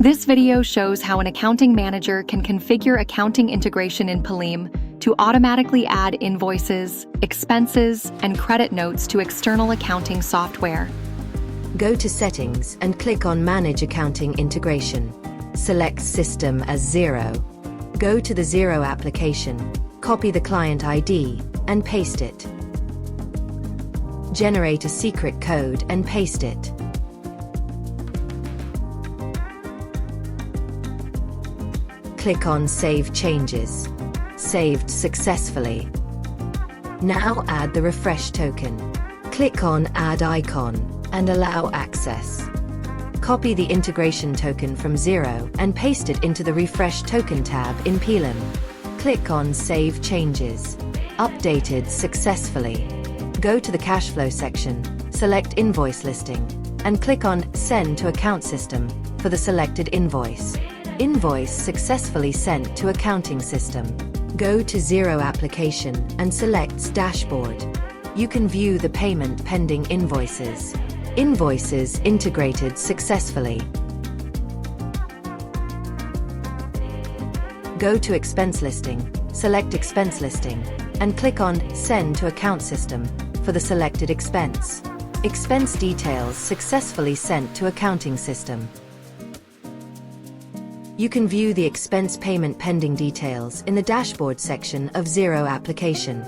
This video shows how an accounting manager can configure accounting integration in Pilim to automatically add invoices, expenses, and credit notes to external accounting software. Go to Settings and click on Manage Accounting Integration. Select System as Xero. Go to the Xero application, copy the client ID, and paste it. Generate a secret code and paste it. Click on Save Changes. Saved successfully. Now add the refresh token. Click on Add Icon and allow access. Copy the integration token from Xero and paste it into the Refresh Token tab in Pilim. Click on Save Changes. Updated successfully. Go to the KashFlow section, select Invoice Listing, and click on Send to Account System for the selected invoice. Invoice successfully sent to accounting system. Go to Xero application and select Dashboard. You can view the payment pending invoices. Invoices integrated successfully. Go to Expense Listing, select Expense Listing, and click on Send to Account System for the selected expense. Expense details successfully sent to accounting system. You can view the expense payment pending details in the Dashboard section of Xero application.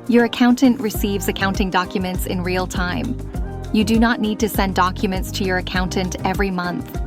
Your accountant receives accounting documents in real time. You do not need to send documents to your accountant every month.